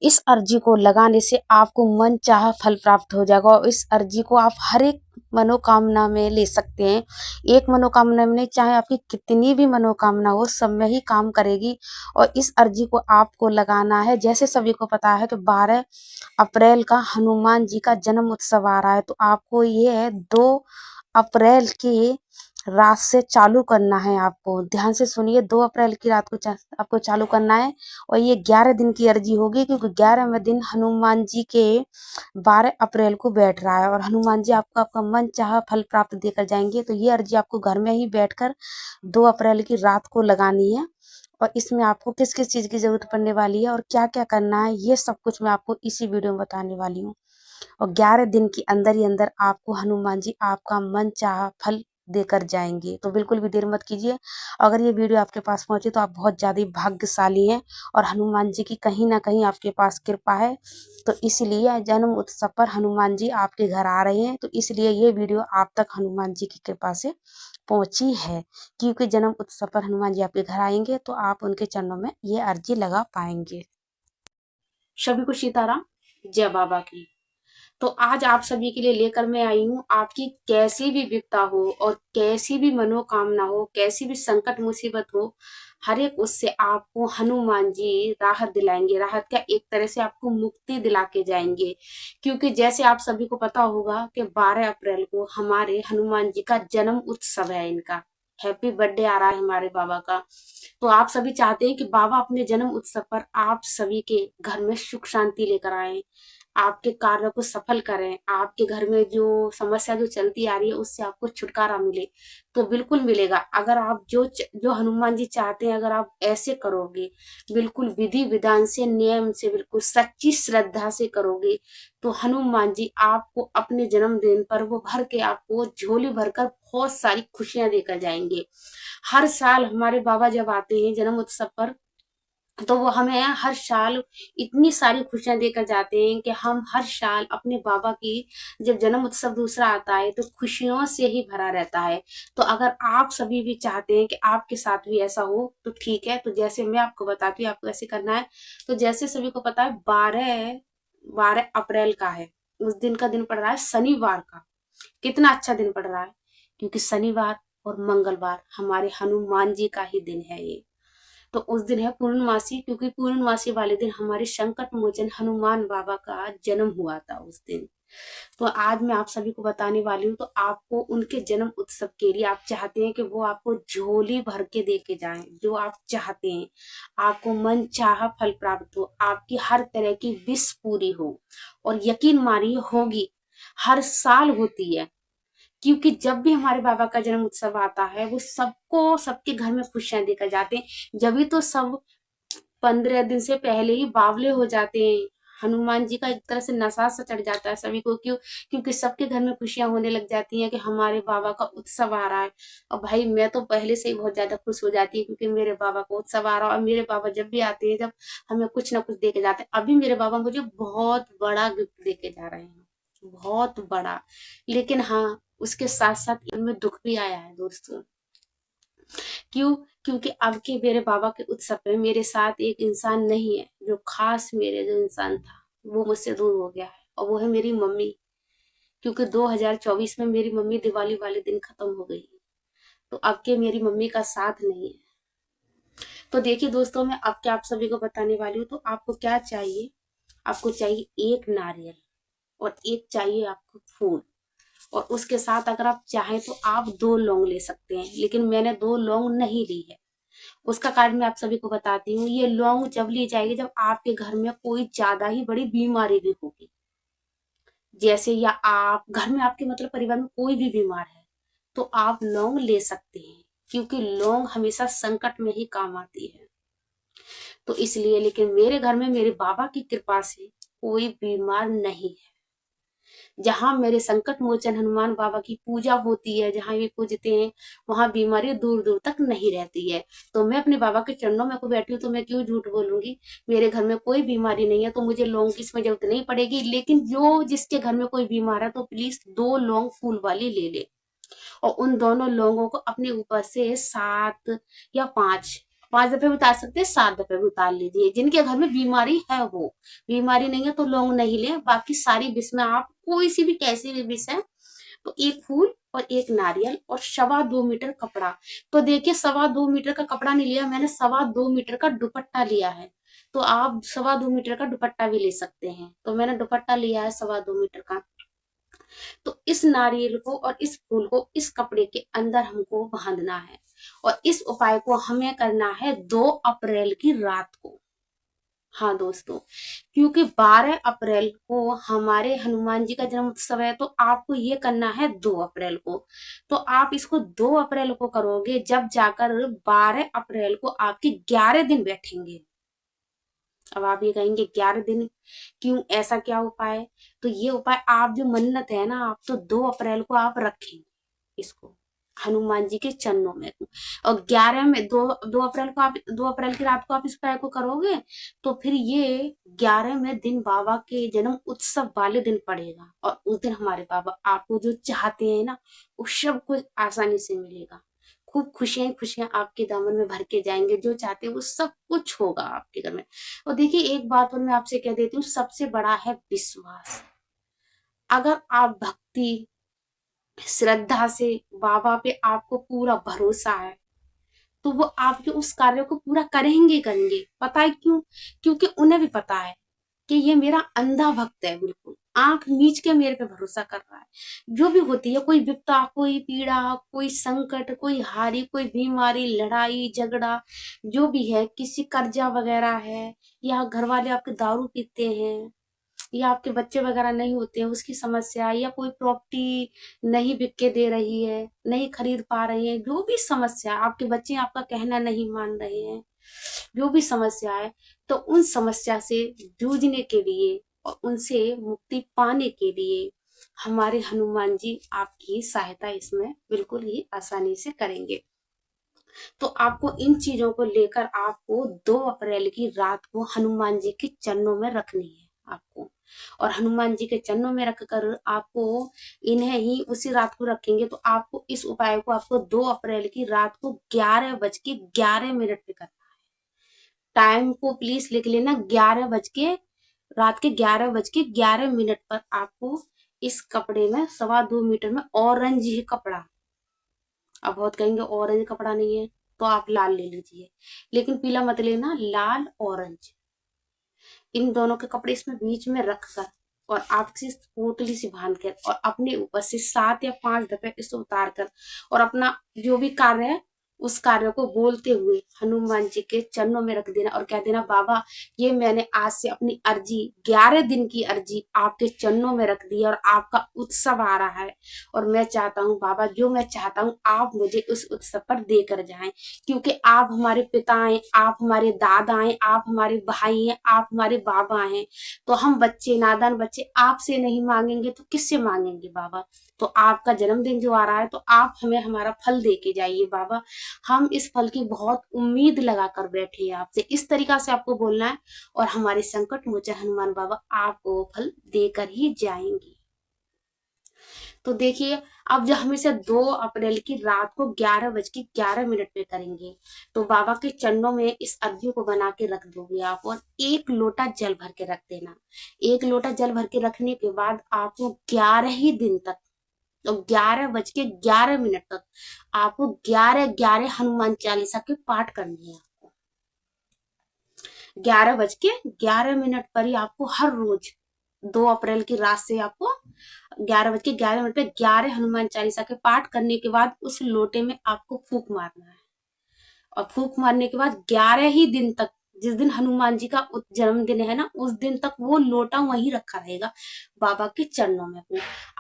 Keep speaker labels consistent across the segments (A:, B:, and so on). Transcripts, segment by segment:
A: इस अर्जी को लगाने से आपको मन चाहा फल प्राप्त हो जाएगा और इस अर्जी को आप हर एक मनोकामना में ले सकते हैं। एक मनोकामना में नहीं, चाहे आपकी कितनी भी मनोकामना हो, सब में ही काम करेगी। और इस अर्जी को आपको लगाना है। जैसे सभी को पता है कि 12 अप्रैल का हनुमान जी का जन्म उत्सव आ रहा है, तो आपको ये 2 अप्रैल की रात से चालू करना है। आपको ध्यान से सुनिए, 2 अप्रैल की रात को आपको चालू करना है और ये 11 दिन की अर्जी होगी, क्योंकि 11वें दिन हनुमान जी के 12 अप्रैल को बैठ रहा है और हनुमान जी आपको आपका मन चाहा फल प्राप्त देकर जाएंगे। तो ये अर्जी आपको घर में ही बैठकर 2 अप्रैल की रात को लगानी है और इसमें आपको किस किस चीज़ की जरूरत पड़ने वाली है और क्या क्या करना है, ये सब कुछ मैं आपको इसी वीडियो में बताने वाली हूँ। और 11 दिन के अंदर ही अंदर आपको हनुमान जी आपका मन चाहा फल देकर जाएंगे। तो बिल्कुल भी देर मत कीजिए। अगर ये वीडियो आपके पास पहुंचे तो आप बहुत ज़्यादा भाग्यशाली हैं और हनुमान जी की कहीं ना कहीं आपके पास कृपा है। तो इसलिए जन्म उत्सव पर हनुमान जी आपके घर आ रहे हैं, तो इसलिए ये वीडियो आप तक हनुमान जी की कृपा से पहुंची है। क्योंकि जन्म उत्सव पर हनुमान जी आपके घर आएंगे तो आप उनके चरणों में ये अर्जी लगा पाएंगे। सभी को सीताराम, जय बाबा की। तो आज आप सभी के लिए लेकर मैं आई हूँ, आपकी कैसी भी विपदा हो और कैसी भी मनोकामना हो, कैसी भी संकट मुसीबत हो, हर एक उससे आपको हनुमान जी राहत दिलाएंगे। राहत क्या, एक तरह से आपको मुक्ति दिला के जाएंगे। क्योंकि जैसे आप सभी को पता होगा कि 12 अप्रैल को हमारे हनुमान जी का जन्म उत्सव है। इनका हैप्पी बर्थडे आ रहा है हमारे बाबा का। तो आप सभी चाहते हैं कि बाबा अपने जन्म उत्सव पर आप सभी के घर में सुख शांति लेकर आए, आपके कार्य को सफल करें, आपके घर में जो समस्या जो चलती आ रही है उससे आपको छुटकारा मिले। तो बिल्कुल मिलेगा। अगर आप जो हनुमान जी चाहते हैं, अगर आप ऐसे करोगे, बिल्कुल विधि विधान से, नियम से, बिल्कुल सच्ची श्रद्धा से करोगे, तो हनुमान जी आपको अपने जन्मदिन पर वो भर के आपको झोली भरकर बहुत सारी खुशियां देकर जाएंगे। हर साल हमारे बाबा जब आते हैं जन्म उत्सव पर, तो वो हमें हर साल इतनी सारी खुशियां देकर जाते हैं कि हम हर साल अपने बाबा की जब जन्म उत्सव दूसरा आता है तो खुशियों से ही भरा रहता है। तो अगर आप सभी भी चाहते हैं कि आपके साथ भी ऐसा हो तो ठीक है। तो जैसे मैं आपको बताती हूँ आपको ऐसे करना है। तो जैसे सभी को पता है 12 अप्रैल का है, उस दिन का दिन पड़ रहा है शनिवार का। कितना अच्छा दिन पड़ रहा है, क्योंकि शनिवार और मंगलवार हमारे हनुमान जी का ही दिन है ये। तो उस दिन है पूर्णमासी, क्योंकि पूर्णमासी वाले दिन हमारे संकट मोचन हनुमान बाबा का जन्म हुआ था उस दिन। तो आज मैं आप सभी को बताने वाली हूँ। तो आपको उनके जन्म उत्सव के लिए आप चाहते हैं कि वो आपको झोली भर के दे के जाए जो आप चाहते हैं, आपको मन चाहा फल प्राप्त हो, आपकी हर तरह की विश पूरी हो। और यकीन मानिए होगी, हर साल होती है। क्योंकि जब भी हमारे बाबा का जन्म उत्सव आता है वो सबको सबके घर में खुशियां देकर जाते हैं। जब भी तो सब 15 दिन से पहले ही बावले हो जाते हैं। हनुमान जी का एक तरह से नशा सा चढ़ जाता है सभी को। क्यों? क्योंकि सबके घर में खुशियां होने लग जाती हैं कि हमारे बाबा का उत्सव आ रहा है। और भाई मैं तो पहले से ही बहुत ज्यादा खुश हो जाती है, क्योंकि मेरे बाबा का उत्सव आ रहा है। और मेरे बाबा जब भी आते हैं, जब हमें कुछ ना कुछ दे के जाते हैं। अभी मेरे बाबा मुझे बहुत बड़ा गिफ्ट दे के जा रहे हैं, बहुत बड़ा। लेकिन हाँ, उसके साथ साथ इनमें दुख भी आया है दोस्तों। क्यों? क्योंकि अब के मेरे बाबा के उत्सव पे मेरे साथ एक इंसान नहीं है, जो खास मेरे जो इंसान था वो मुझसे दूर हो गया है, और वो है मेरी मम्मी। क्योंकि 2024 में मेरी मम्मी दिवाली वाले दिन खत्म हो गई। तो अब के मेरी मम्मी का साथ नहीं है। तो देखिए दोस्तों, मैं अब क्या आप सभी को बताने वाली हूँ। तो आपको क्या चाहिए? आपको चाहिए एक नारियल और एक चाहिए आपको फूल। और उसके साथ अगर आप चाहें तो आप 2 लौंग ले सकते हैं, लेकिन मैंने 2 लौंग नहीं ली है। उसका कारण मैं आप सभी को बताती हूँ। ये लौंग जब ली जाएगी जब आपके घर में कोई ज्यादा ही बड़ी बीमारी भी होगी, जैसे या आप घर में आपके मतलब परिवार में कोई भी बीमार है, तो आप लौंग ले सकते हैं। क्योंकि लौंग हमेशा संकट में ही काम आती है। तो इसलिए, लेकिन मेरे घर में मेरे बाबा की कृपा से कोई बीमार नहीं है। जहां मेरे संकट मोचन हनुमान बाबा की पूजा होती है, जहां ये पूजते हैं, वहां बीमारी दूर दूर तक नहीं रहती है। तो मैं अपने बाबा के चरणों में को बैठी हूँ, तो मैं क्यों झूठ बोलूंगी। मेरे घर में कोई बीमारी नहीं है, तो मुझे लौंग की इसमें जरूरत नहीं पड़ेगी। लेकिन जो जिसके घर में कोई बीमार है तो प्लीज 2 लौंग फूल वाली ले ले। और उन दोनों लौंगों को अपने ऊपर से 7 या 5 5 दफे भी उतार सकते हैं, 7 दफे भी उतार लीजिए। जिनके घर में बीमारी है, वो बीमारी नहीं है तो लौंग नहीं ले। बाकी सारी विष में आप कोई सी भी कैसी भी विष है तो एक फूल और एक नारियल और 2.25 मीटर कपड़ा। तो देखिए 2.25 मीटर का कपड़ा नहीं लिया मैंने, 2.25 मीटर का दुपट्टा लिया है। तो आप 2.25 मीटर का दुपट्टा भी ले सकते हैं। तो मैंने दुपट्टा लिया है 2.25 मीटर का। तो इस नारियल को और इस फूल को इस कपड़े के अंदर हमको बांधना है। और इस उपाय को हमें करना है 2 अप्रैल की रात को। हाँ दोस्तों, क्योंकि 12 अप्रैल को हमारे हनुमान जी का जन्म उत्सव है, तो आपको ये करना है 2 अप्रैल को। तो आप इसको 2 अप्रैल को करोगे, जब जाकर 12 अप्रैल को आपके 11 दिन बैठेंगे। अब आप ये कहेंगे 11 दिन क्यों, ऐसा क्या उपाय? तो ये उपाय आप जो मन्नत है ना, आप तो 2 अप्रैल को आप रखेंगे इसको हनुमान जी के चरणों में। और 11 में 2 अप्रैल को आप 2 अप्रैल की रात को आप इस उपाय को करोगे, तो फिर ये 11 में दिन बाबा के जन्म उत्सव वाले दिन पड़ेगा। और उस दिन हमारे बाबा आपको जो चाहते हैं ना, वो सब कुछ आसानी से मिलेगा। खूब खुशियां खुशियां आपके दामन में भर के जाएंगे। जो चाहते हैं वो सब कुछ होगा आपके घर में। और देखिए एक बात और मैं आपसे कह देती हूँ, सबसे बड़ा है विश्वास। अगर आप भक्ति श्रद्धा से बाबा पे आपको पूरा भरोसा है, तो वो आपके उस कार्य को पूरा करेंगे करेंगे। पता है क्यों? क्योंकि उन्हें भी पता है कि ये मेरा अंधा भक्त है, बिल्कुल आंख मीच के मेरे पे भरोसा कर रहा है। जो भी होती है, कोई विपदा, कोई पीड़ा, कोई संकट, कोई हारी, कोई बीमारी, लड़ाई झगड़ा, जो भी है, किसी कर्जा वगैरह है, या घर वाले आपके दारू पीते हैं, या आपके बच्चे वगैरह नहीं होते हैं उसकी समस्या, या कोई प्रॉपर्टी नहीं बिक के दे रही है, नहीं खरीद पा रहे हैं, जो भी समस्या, आपके बच्चे आपका कहना नहीं मान रहे हैं, जो भी समस्या है, तो उन समस्या से जूझने के लिए और उनसे मुक्ति पाने के लिए हमारे हनुमान जी आपकी सहायता इसमें बिल्कुल ही आसानी से करेंगे। तो आपको इन चीजों को लेकर आपको 2 अप्रैल की रात को हनुमान जी के चरणों में रखनी है आपको। और हनुमान जी के चरणों में रखकर आपको इन्हें ही उसी रात को रखेंगे। तो आपको इस उपाय को आपको 2 अप्रैल की रात को 11:11 पे करना है। टाइम को प्लीज लिख लेना, 11 रात के 11:11 पर आपको इस कपड़े में 2.25 मीटर में ऑरेंज ही कपड़ा, अब बहुत कहेंगे ऑरेंज कपड़ा नहीं है तो आप लाल ले लीजिए, लेकिन पीला मत लेना, लाल ऑरेंज, इन दोनों के कपड़े इसमें बीच में रखकर और आपसे पोटली से बांध कर और अपने ऊपर से 7 या 5 दफे इसे उतार कर और अपना जो भी कार्य है उस कार्य को बोलते हुए हनुमान जी के चरणों में रख देना और कह देना, बाबा ये मैंने आज से अपनी अर्जी 11 दिन की अर्जी आपके चरणों में रख दी है और आपका उत्सव आ रहा है और मैं चाहता हूँ बाबा, जो मैं चाहता हूँ आप मुझे उस उत्सव पर देकर जाएं, क्योंकि आप हमारे पिता हैं, आप हमारे दादा हैं, आप हमारे भाई हैं, आप हमारे बाबा हैं। तो हम बच्चे, नादान बच्चे आपसे नहीं मांगेंगे तो किससे मांगेंगे बाबा? तो आपका जन्मदिन जो आ रहा है तो आप हमें हमारा फल दे के जाइए बाबा। हम इस फल की बहुत उम्मीद लगा कर बैठे हैं आपसे, इस तरीका से आपको बोलना है और हमारे संकट मोचन हनुमान बाबा आपको वो फल देकर ही जाएंगे। तो देखिए अब जब हम इसे 2 अप्रैल की रात को 11:11 पे करेंगे, तो बाबा के चरणों में इस अर्घ्य को बना के रख दोगे आप और 1 लोटा जल भर के रख देना। 1 लोटा जल भर के रखने के बाद आपको 11 ही दिन तक, तो 11:11 तक आपको 11:11 हनुमान चालीसा के पाठ करनी है। आपको 11:11 पर ही आपको हर रोज 2 अप्रैल की रात से आपको 11:11 पे 11 हनुमान चालीसा के पाठ करने के बाद उस लोटे में आपको फूंक मारना है। और फूंक मारने के बाद 11 ही दिन तक, जिस दिन हनुमान जी का जन्मदिन है ना, उस दिन तक वो लोटा वहीं रखा रहेगा बाबा के चरणों में।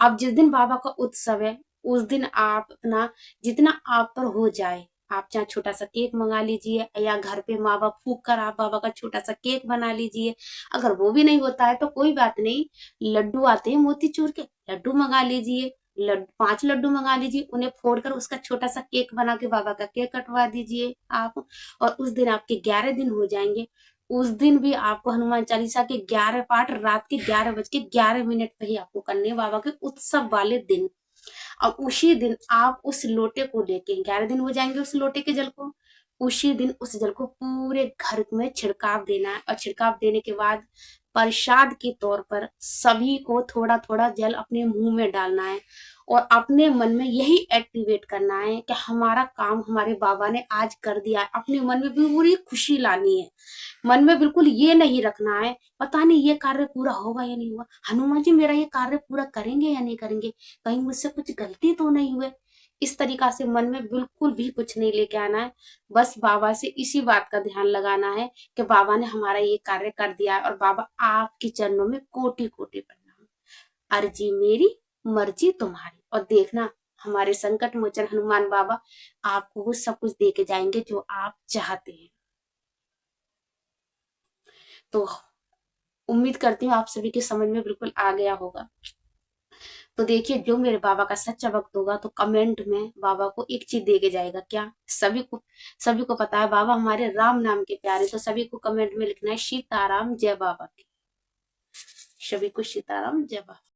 A: अब जिस दिन बाबा का उत्सव है उस दिन आप अपना जितना आप पर हो जाए, आप चाहे छोटा सा केक मंगा लीजिए या घर पे माँ बाप फूक कर आप बाबा का छोटा सा केक बना लीजिए। अगर वो भी नहीं होता है तो कोई बात नहीं, लड्डू आते हैं मोतीचूर के, लड्डू मंगा लीजिए, 5 लड्डू मंगा लीजिए, उन्हें फोड़कर उसका छोटा सा केक बना के बाबा का केक कटवा दीजिए आप। और उस दिन आपके 11 दिन हो जाएंगे। उस दिन भी आपको हनुमान चालीसा के 11 पाठ रात के 11:11 पे ही आपको करने हैं, बाबा के उत्सव वाले दिन। अब उसी दिन आप उस लोटे को लेके, 11 दिन हो जाएंगे उस लोटे के जल को, उसी दिन उस जल को पूरे घर में छिड़काव देना है और छिड़काव देने के बाद प्रसाद के तौर पर सभी को थोड़ा थोड़ा जल अपने मुंह में डालना है और अपने मन में यही एक्टिवेट करना है कि हमारा काम हमारे बाबा ने आज कर दिया है। अपने मन में पूरी खुशी लानी है, मन में बिल्कुल ये नहीं रखना है पता नहीं ये कार्य पूरा होगा या नहीं हुआ, हनुमान जी मेरा ये कार्य पूरा करेंगे या नहीं करेंगे, कहीं मुझसे कुछ गलती तो नहीं हुए। इस तरीका से मन में बिल्कुल भी कुछ नहीं लेके आना है। बस बाबा से इसी बात का ध्यान लगाना है कि बाबा ने हमारा ये कार्य कर दिया है और बाबा आपके चरणों में कोटि कोटि प्रणाम, अर्जी मेरी मर्जी तुम्हारी। और देखना हमारे संकट मोचन हनुमान बाबा आपको वो सब कुछ दे के जाएंगे जो आप चाहते हैं। तो उम्मीद करती हूँ आप सभी के समझ में बिल्कुल आ गया होगा। तो देखिए जो मेरे बाबा का सच्चा भक्त होगा तो कमेंट में बाबा को एक चीज दे के जाएगा। क्या? सभी को पता है बाबा हमारे राम नाम के प्यारे, तो सभी को कमेंट में लिखना है सीताराम जय बाबा की। सभी को सीताराम जय बाबा।